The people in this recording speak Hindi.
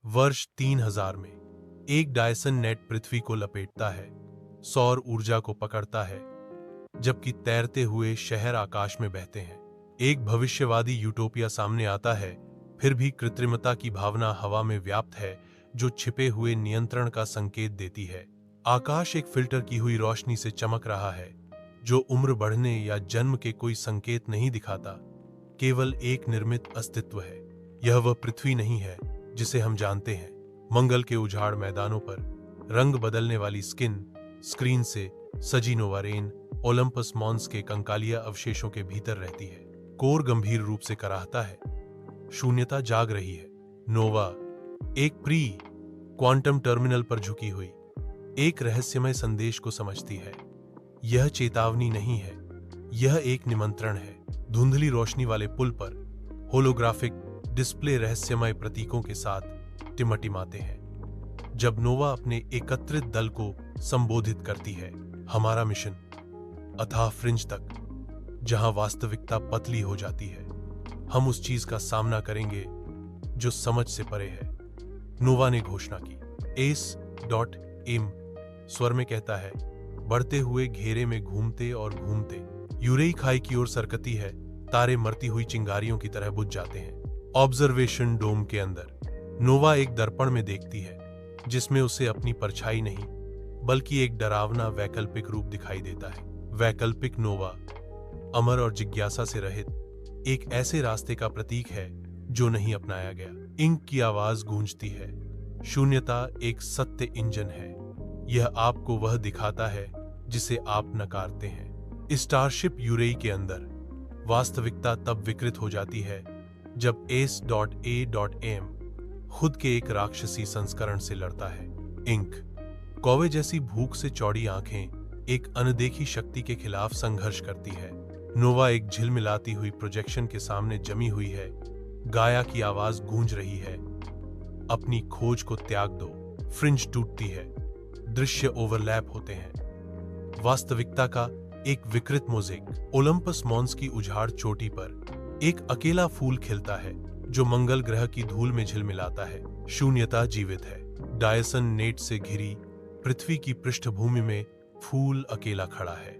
वर्ष 3000 में एक डायसन नेट पृथ्वी को लपेटता है, सौर ऊर्जा को पकड़ता है, जबकि तैरते हुए शहर आकाश में बहते हैं। एक भविष्यवादी यूटोपिया सामने आता है, फिर भी कृत्रिमता की भावना हवा में व्याप्त है, जो छिपे हुए नियंत्रण का संकेत देती है। आकाश एक फिल्टर की हुई रोशनी से चमक रहा है, जो उम्र बढ़ने या जन्म के कोई संकेत नहीं दिखाता, केवल एक निर्मित अस्तित्व है। यह वह पृथ्वी नहीं है जिसे हम जानते हैं। मंगल के उजाड़ मैदानों पर रंग बदलने वाली स्क्रीन से सजी नोवा रेन ओलंपस मॉन्स के कंकालिया अवशेषों के भीतर रहती है। कोर गंभीर रूप से कराहता है। शून्यता जाग रही है। नोवा एक प्री क्वांटम टर्मिनल पर झुकी हुई एक रहस्यमय संदेश को समझती है। यह चेतावनी नहीं है, यह एक निमंत्रण है। धुंधली रोशनी वाले पुल पर होलोग्राफिक डिस्प्ले रहस्यमय प्रतीकों के साथ टिमटिमाते हैं। जब नोवा अपने एकत्रित दल को संबोधित करती है, हमारा मिशन अथाह फ्रिंज तक, जहां वास्तविकता पतली हो जाती है, हम उस चीज का सामना करेंगे जो समझ से परे है। नोवा ने घोषणा की। एस.एम स्वर में कहता है, बढ़ते हुए घेरे में घूमते और घूमते यूरेई खाई की ओर सरकती है। तारे मरती हुई चिंगारियों की तरह बुझ जाते हैं। ऑब्जर्वेशन डोम के अंदर नोवा एक दर्पण में देखती है, जिसमें उसे अपनी परछाई नहीं बल्कि एक डरावना वैकल्पिक रूप दिखाई देता है। वैकल्पिक नोवा अमर और जिज्ञासा से रहित एक ऐसे रास्ते का प्रतीक है जो नहीं अपनाया गया। इंक की आवाज गूंजती है। शून्यता एक सत्य इंजन है। यह आपको वह दिखाता है जिसे आप नकारते हैं। स्टारशिप यूरेई के अंदर वास्तविकता तब विकृत हो जाती है जब S.A.M खुद के एक राक्षसी संस्करण से लड़ता है। इंक कौवे जैसी भूख से चौड़ी आंखें एक अनदेखी शक्ति के खिलाफ संघर्ष करती है। नोवा एक झिलमिलाती हुई प्रोजेक्शन के सामने जमी हुई है। गाया की आवाज गूंज रही है, अपनी खोज को त्याग दो। फ्रिंज टूटती है, दृश्य ओवरलैप होते हैं। वास्तविकता का एक विकृत मोज़ेक। ओलंपस मॉन्स की उजाड़ चोटी पर एक अकेला फूल खिलता है, जो मंगल ग्रह की धूल में झिलमिलाता है। शून्यता जीवित है। डायसन नेट से घिरी पृथ्वी की पृष्ठभूमि में फूल अकेला खड़ा है।